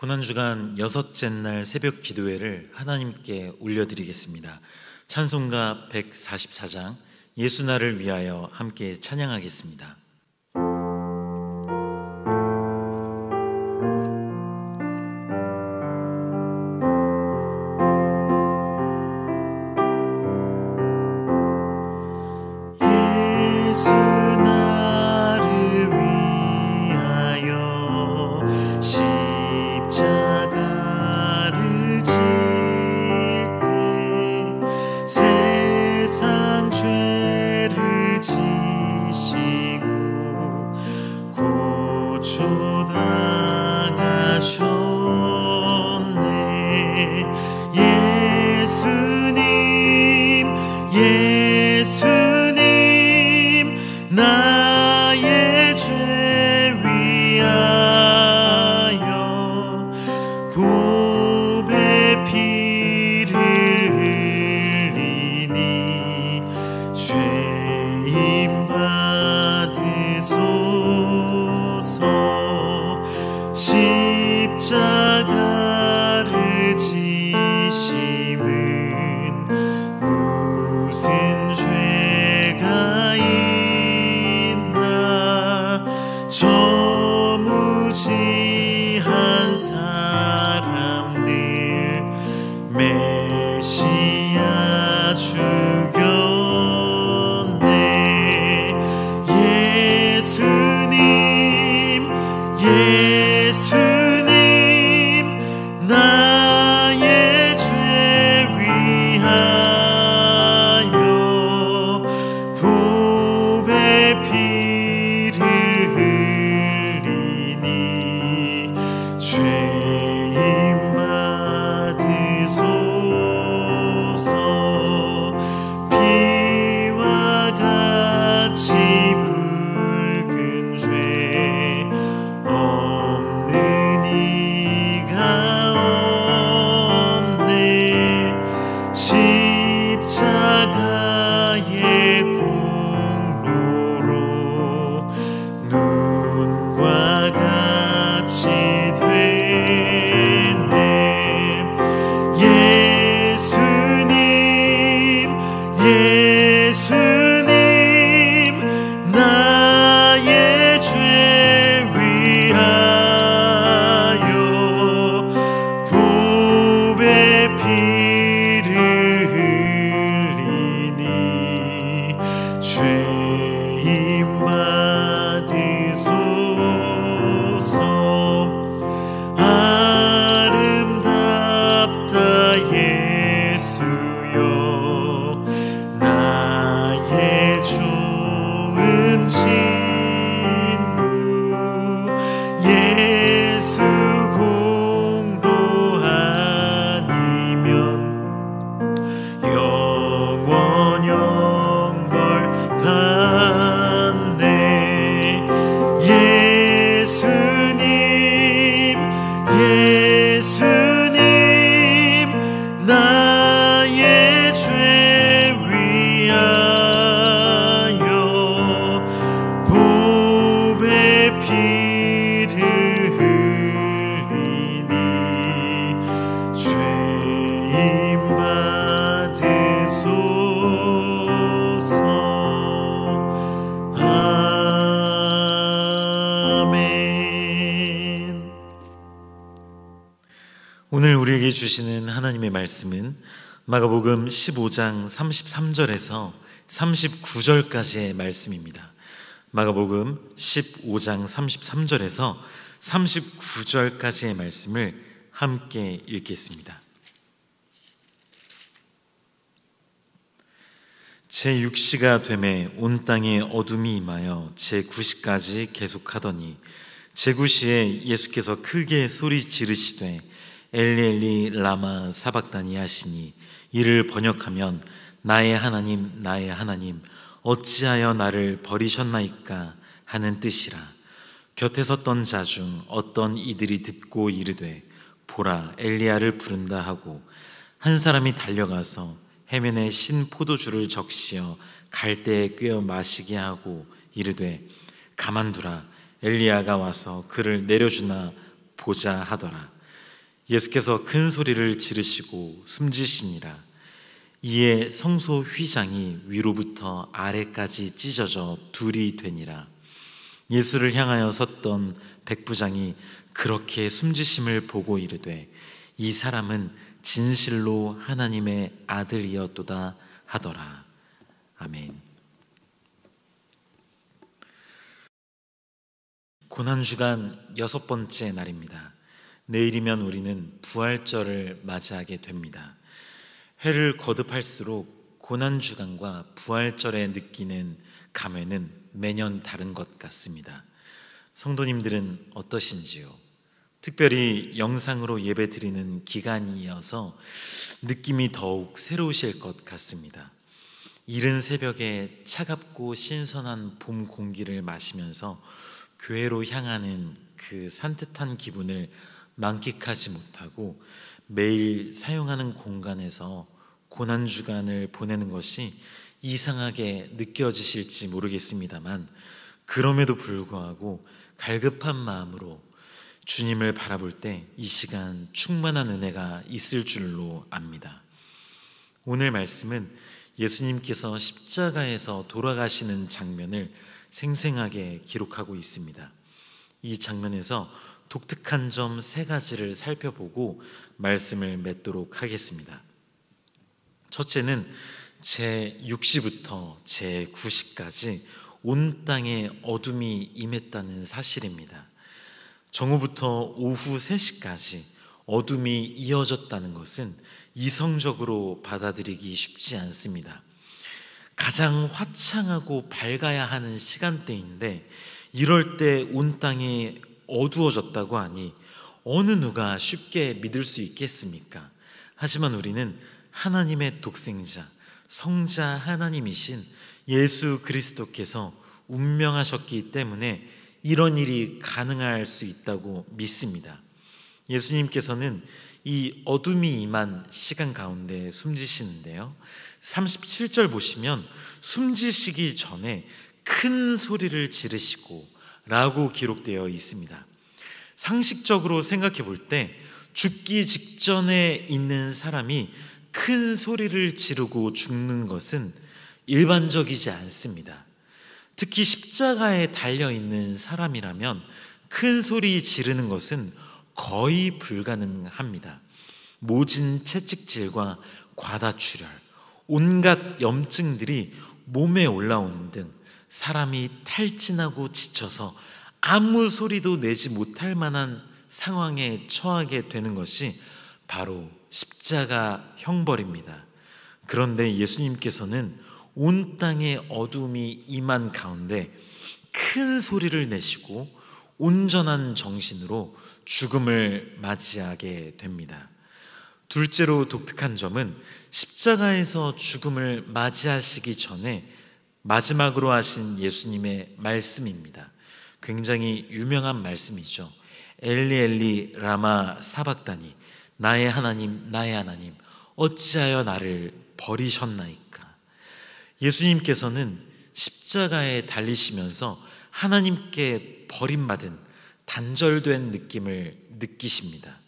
고난주간 여섯째 날 새벽 기도회를 하나님께 올려드리겠습니다. 찬송가 144장 예수 나를 위하여 함께 찬양하겠습니다. 나의 죄 위하여 보배 피를 흘리니 죄인 받으소서. 십자가를 지심은 무슨 죄가 있나. 저 무지한 사람들 메시아 죽였네. 예수님 나의 죄 위하여 보배 피를 흘리니 죄인 받으소서. 피와 같이 붉은 죄 없는 이가 없네. 십자가의 공로로 눈과 같이 됐네. 예수님 나의 죄 위하여 보배 피를 흘리니 죄인 받으소서. 아름답다 예수여 나의 좋은 친구. 예수 공로 아니면 영원 영벌 받네. 예수님 나의 죄 위하여 보배 피를 흘리니 죄인 받으소서. 아멘. 오늘 우리에게 주시는 하나님의 말씀은 마가복음 15장 33절에서 39절까지의 말씀입니다. 마가복음 15장 33절에서 39절까지의 말씀을 함께 읽겠습니다. 제6시가 되매 온 땅에 어둠이 임하여 제9시까지 계속하더니 제9시에 예수께서 크게 소리 지르시되 엘리 엘리 라마 사박다니 하시니 이를 번역하면 나의 하나님 나의 하나님 어찌하여 나를 버리셨나이까 하는 뜻이라. 곁에 섰던 자 중 어떤 이들이 듣고 이르되 보라 엘리야를 부른다 하고 한 사람이 달려가서 해면에 신 포도주를 적시어 갈대에 꿰어 마시게 하고 이르되 가만두라 엘리야가 와서 그를 내려주나 보자 하더라. 예수께서 큰 소리를 지르시고 숨지시니라. 이에 성소 휘장이 위로부터 아래까지 찢어져 둘이 되니라. 예수를 향하여 섰던 백부장이 그렇게 숨지심을 보고 이르되 이 사람은 진실로 하나님의 아들이었도다 하더라. 아멘. 고난주간 6번째 날입니다. 내일이면 우리는 부활절을 맞이하게 됩니다. 해를 거듭할수록 고난주간과 부활절에 느끼는 감회는 매년 다른 것 같습니다. 성도님들은 어떠신지요? 특별히 영상으로 예배드리는 기간이어서 느낌이 더욱 새로우실 것 같습니다. 이른 새벽에 차갑고 신선한 봄 공기를 마시면서 교회로 향하는 그 산뜻한 기분을 만끽하지 못하고 매일 사용하는 공간에서 고난주간을 보내는 것이 이상하게 느껴지실지 모르겠습니다만, 그럼에도 불구하고 갈급한 마음으로 주님을 바라볼 때 이 시간 충만한 은혜가 있을 줄로 압니다. 오늘 말씀은 예수님께서 십자가에서 돌아가시는 장면을 생생하게 기록하고 있습니다. 이 장면에서 독특한 점 3가지를 살펴보고 말씀을 맺도록 하겠습니다. 첫째는 제6시부터 제9시까지 온 땅에 어둠이 임했다는 사실입니다. 정오부터 오후 3시까지 어둠이 이어졌다는 것은 이성적으로 받아들이기 쉽지 않습니다. 가장 화창하고 밝아야 하는 시간대인데 이럴 때 온 땅이 어두워졌다고 하니 어느 누가 쉽게 믿을 수 있겠습니까? 하지만 우리는 하나님의 독생자, 성자 하나님이신 예수 그리스도께서 운명하셨기 때문에 이런 일이 가능할 수 있다고 믿습니다. 예수님께서는 이 어둠이 임한 시간 가운데 숨지시는데요, 37절 보시면 숨지시기 전에 큰 소리를 지르시고 라고 기록되어 있습니다. 상식적으로 생각해 볼 때 죽기 직전에 있는 사람이 큰 소리를 지르고 죽는 것은 일반적이지 않습니다. 특히 십자가에 달려있는 사람이라면 큰 소리 지르는 것은 거의 불가능합니다. 모진 채찍질과 과다출혈, 온갖 염증들이 몸에 올라오는 등 사람이 탈진하고 지쳐서 아무 소리도 내지 못할 만한 상황에 처하게 되는 것이 바로 십자가 형벌입니다. 그런데 예수님께서는 온 땅에 어둠이 임한 가운데 큰 소리를 내시고 온전한 정신으로 죽음을 맞이하게 됩니다. 둘째로 독특한 점은 십자가에서 죽음을 맞이하시기 전에 마지막으로 하신 예수님의 말씀입니다. 굉장히 유명한 말씀이죠. 엘리 엘리 라마 사박다니, 나의 하나님 나의 하나님 어찌하여 나를 버리셨나이까. 예수님께서는 십자가에 달리시면서 하나님께 버림받은 단절된 느낌을 느끼십니다.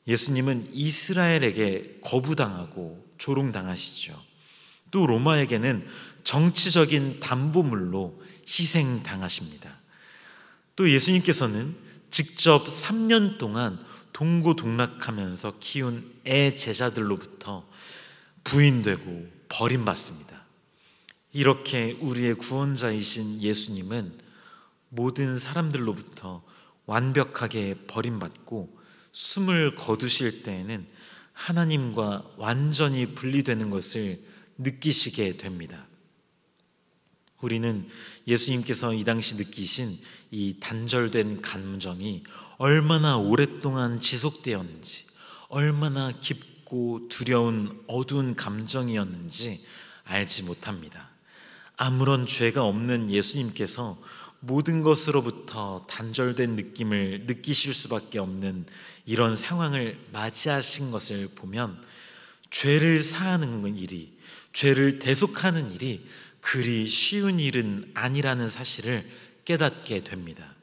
예수님은 이스라엘에게 거부당하고 조롱당하시죠. 또 로마에게는 정치적인 담보물로 희생당하십니다. 또 예수님께서는 직접 3년 동안 동고동락하면서 키운 애 제자들로부터 부인되고 버림받습니다. 이렇게 우리의 구원자이신 예수님은 모든 사람들로부터 완벽하게 버림받고 숨을 거두실 때에는 하나님과 완전히 분리되는 것을 느끼시게 됩니다. 우리는 예수님께서 이 당시 느끼신 이 단절된 감정이 얼마나 오랫동안 지속되었는지, 얼마나 깊고 두려운 어두운 감정이었는지 알지 못합니다. 아무런 죄가 없는 예수님께서 모든 것으로부터 단절된 느낌을 느끼실 수밖에 없는 이런 상황을 맞이하신 것을 보면 죄를 사하는 일이, 죄를 대속하는 일이 그리 쉬운 일은 아니라는 사실을 깨닫게 됩니다.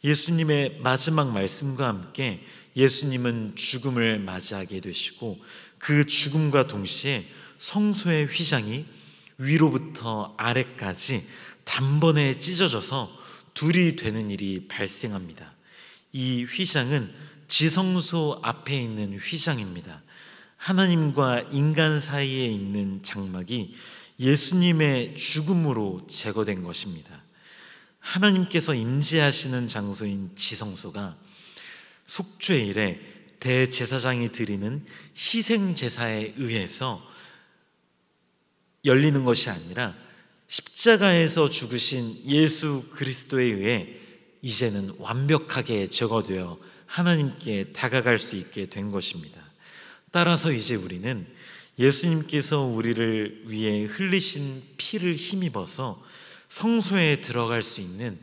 예수님의 마지막 말씀과 함께 예수님은 죽음을 맞이하게 되시고 그 죽음과 동시에 성소의 휘장이 위로부터 아래까지 단번에 찢어져서 둘이 되는 일이 발생합니다. 이 휘장은 지성소 앞에 있는 휘장입니다. 하나님과 인간 사이에 있는 장막이 예수님의 죽음으로 제거된 것입니다. 하나님께서 임재하시는 장소인 지성소가 속죄일에 대제사장이 드리는 희생제사에 의해서 열리는 것이 아니라 십자가에서 죽으신 예수 그리스도에 의해 이제는 완벽하게 제거되어 하나님께 다가갈 수 있게 된 것입니다. 따라서 이제 우리는 예수님께서 우리를 위해 흘리신 피를 힘입어서 성소에 들어갈 수 있는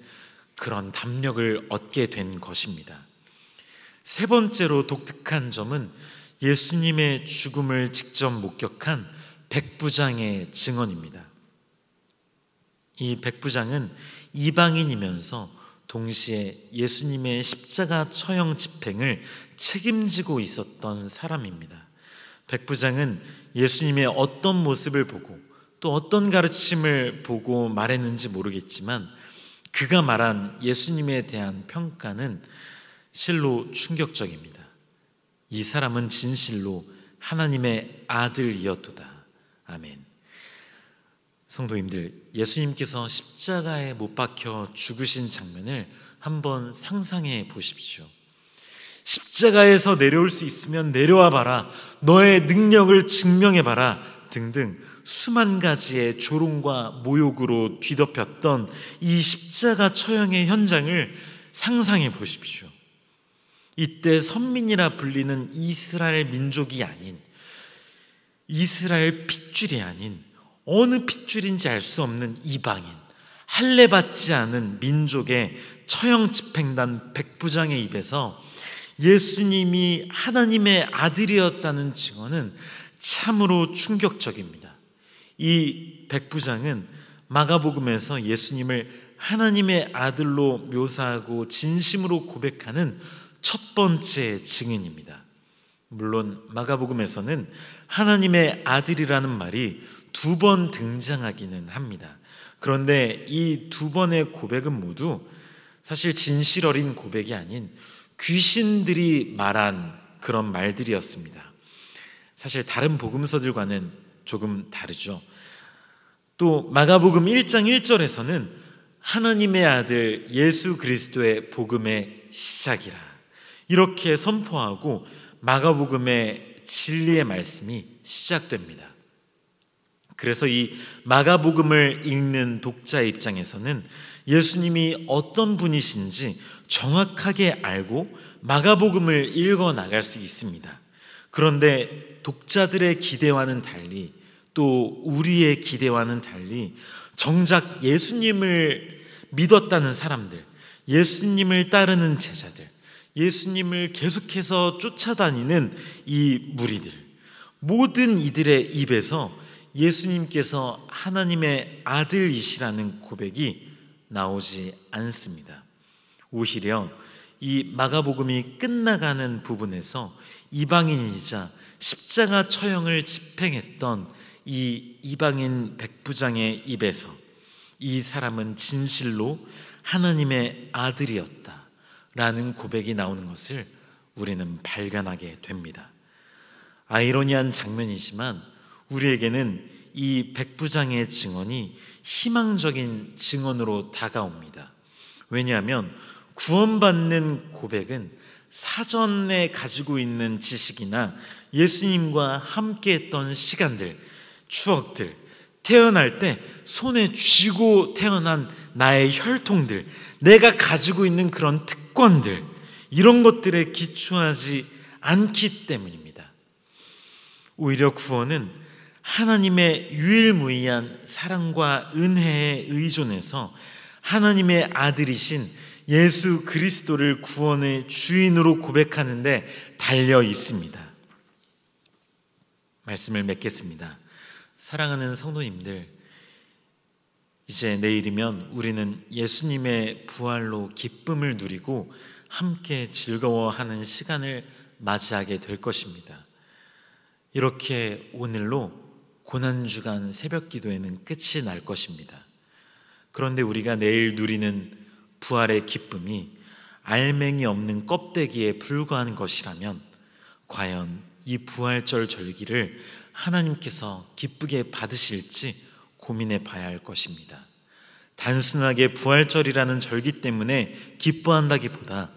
그런 담력을 얻게 된 것입니다. 세 번째로 독특한 점은 예수님의 죽음을 직접 목격한 백부장의 증언입니다. 이 백부장은 이방인이면서 동시에 예수님의 십자가 처형 집행을 책임지고 있었던 사람입니다. 백부장은 예수님의 어떤 모습을 보고 또 어떤 가르침을 보고 말했는지 모르겠지만 그가 말한 예수님에 대한 평가는 실로 충격적입니다. 이 사람은 진실로 하나님의 아들이었도다. 아멘. 성도님들, 예수님께서 십자가에 못 박혀 죽으신 장면을 한번 상상해 보십시오. 십자가에서 내려올 수 있으면 내려와 봐라, 너의 능력을 증명해 봐라 등등 수만 가지의 조롱과 모욕으로 뒤덮였던 이 십자가 처형의 현장을 상상해 보십시오. 이때 선민이라 불리는 이스라엘 민족이 아닌, 이스라엘 핏줄이 아닌 어느 핏줄인지 알 수 없는 이방인, 할례받지 않은 민족의 처형 집행단 백부장의 입에서 예수님이 하나님의 아들이었다는 증언은 참으로 충격적입니다. 이 백부장은 마가복음에서 예수님을 하나님의 아들로 묘사하고 진심으로 고백하는 첫 번째 증인입니다. 물론 마가복음에서는 하나님의 아들이라는 말이 2번 등장하기는 합니다. 그런데 이 2번의 고백은 모두 사실 진실 어린 고백이 아닌 귀신들이 말한 그런 말들이었습니다. 사실 다른 복음서들과는 조금 다르죠. 또 마가복음 1장 1절에서는 하나님의 아들 예수 그리스도의 복음의 시작이라 이렇게 선포하고 마가복음의 진리의 말씀이 시작됩니다. 그래서 이 마가복음을 읽는 독자의 입장에서는 예수님이 어떤 분이신지 정확하게 알고 마가복음을 읽어 나갈 수 있습니다. 그런데 독자들의 기대와는 달리, 또 우리의 기대와는 달리 정작 예수님을 믿었다는 사람들, 예수님을 따르는 제자들, 예수님을 계속해서 쫓아다니는 이 무리들, 모든 이들의 입에서 예수님께서 하나님의 아들이시라는 고백이 나오지 않습니다. 오히려 이 마가복음이 끝나가는 부분에서 이방인이자 십자가 처형을 집행했던 이 이방인 백부장의 입에서 이 사람은 진실로 하나님의 아들이었다라는 고백이 나오는 것을 우리는 발견하게 됩니다. 아이러니한 장면이지만 우리에게는 이 백부장의 증언이 희망적인 증언으로 다가옵니다. 왜냐하면 구원받는 고백은 사전에 가지고 있는 지식이나 예수님과 함께했던 시간들, 추억들, 태어날 때 손에 쥐고 태어난 나의 혈통들, 내가 가지고 있는 그런 특권들, 이런 것들에 기초하지 않기 때문입니다. 오히려 구원은 하나님의 유일무이한 사랑과 은혜에 의존해서 하나님의 아들이신 예수 그리스도를 구원의 주인으로 고백하는 데 달려 있습니다. 말씀을 맺겠습니다. 사랑하는 성도님들, 이제 내일이면 우리는 예수님의 부활로 기쁨을 누리고 함께 즐거워하는 시간을 맞이하게 될 것입니다. 이렇게 오늘로 고난주간 새벽기도회는 끝이 날 것입니다. 그런데 우리가 내일 누리는 부활의 기쁨이 알맹이 없는 껍데기에 불과한 것이라면 과연 이 부활절 절기를 하나님께서 기쁘게 받으실지 고민해 봐야 할 것입니다. 단순하게 부활절이라는 절기 때문에 기뻐한다기보다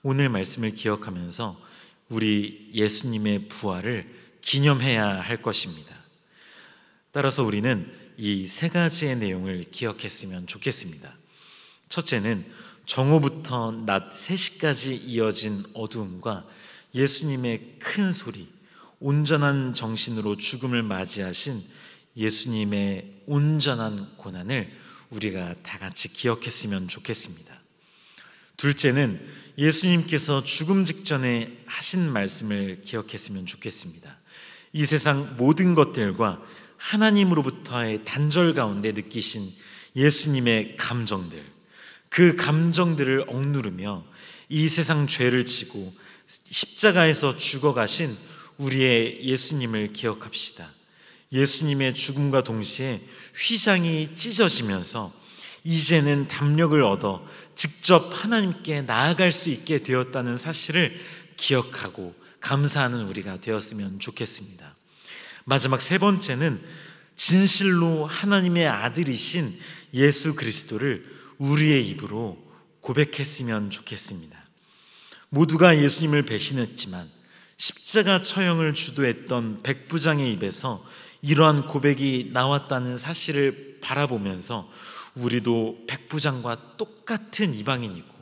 오늘 말씀을 기억하면서 우리 예수님의 부활을 기념해야 할 것입니다. 따라서 우리는 이 세 가지의 내용을 기억했으면 좋겠습니다. 첫째는 정오부터 낮 3시까지 이어진 어두움과 예수님의 큰 소리, 온전한 정신으로 죽음을 맞이하신 예수님의 온전한 고난을 우리가 다 같이 기억했으면 좋겠습니다. 둘째는 예수님께서 죽음 직전에 하신 말씀을 기억했으면 좋겠습니다. 이 세상 모든 것들과 하나님으로부터의 단절 가운데 느끼신 예수님의 감정들, 그 감정들을 억누르며 이 세상 죄를 지고 십자가에서 죽어가신 우리의 예수님을 기억합시다. 예수님의 죽음과 동시에 휘장이 찢어지면서 이제는 담력을 얻어 직접 하나님께 나아갈 수 있게 되었다는 사실을 기억하고 감사하는 우리가 되었으면 좋겠습니다. 마지막 세 번째는 진실로 하나님의 아들이신 예수 그리스도를 우리의 입으로 고백했으면 좋겠습니다. 모두가 예수님을 배신했지만 십자가 처형을 주도했던 백부장의 입에서 이러한 고백이 나왔다는 사실을 바라보면서 우리도 백부장과 똑같은 이방인이고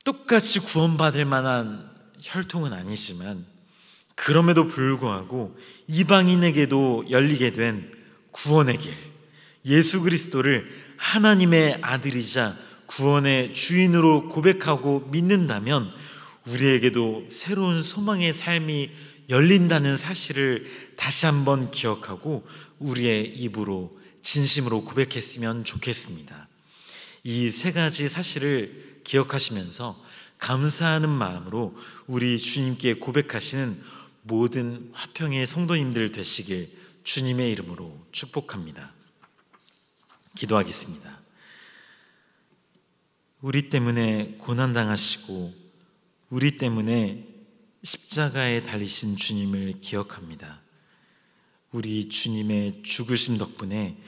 똑같이 구원받을 만한 혈통은 아니지만 그럼에도 불구하고 이방인에게도 열리게 된 구원의 길, 예수 그리스도를 하나님의 아들이자 구원의 주인으로 고백하고 믿는다면 우리에게도 새로운 소망의 삶이 열린다는 사실을 다시 한번 기억하고 우리의 입으로 진심으로 고백했으면 좋겠습니다. 이 세 가지 사실을 기억하시면서 감사하는 마음으로 우리 주님께 고백하시는 모든 화평의 성도님들 되시길 주님의 이름으로 축복합니다. 기도하겠습니다. 우리 때문에 고난당하시고 우리 때문에 십자가에 달리신 주님을 기억합니다. 우리 주님의 죽으심 덕분에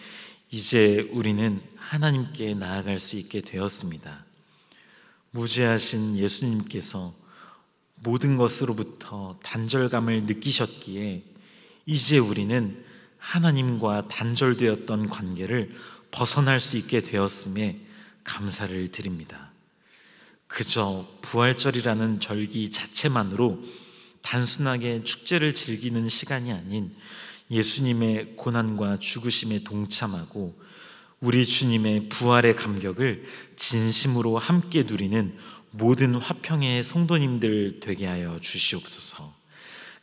이제 우리는 하나님께 나아갈 수 있게 되었습니다. 무죄하신 예수님께서 모든 것으로부터 단절감을 느끼셨기에 이제 우리는 하나님과 단절되었던 관계를 벗어날 수 있게 되었음에 감사를 드립니다. 그저 부활절이라는 절기 자체만으로 단순하게 축제를 즐기는 시간이 아닌 예수님의 고난과 죽으심에 동참하고 우리 주님의 부활의 감격을 진심으로 함께 누리는 모든 화평의 성도님들 되게 하여 주시옵소서.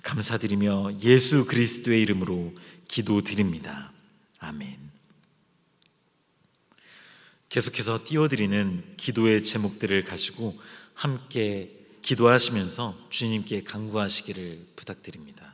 감사드리며 예수 그리스도의 이름으로 기도드립니다. 아멘. 계속해서 띄워드리는 기도의 제목들을 가지고 함께 기도하시면서 주님께 간구하시기를 부탁드립니다.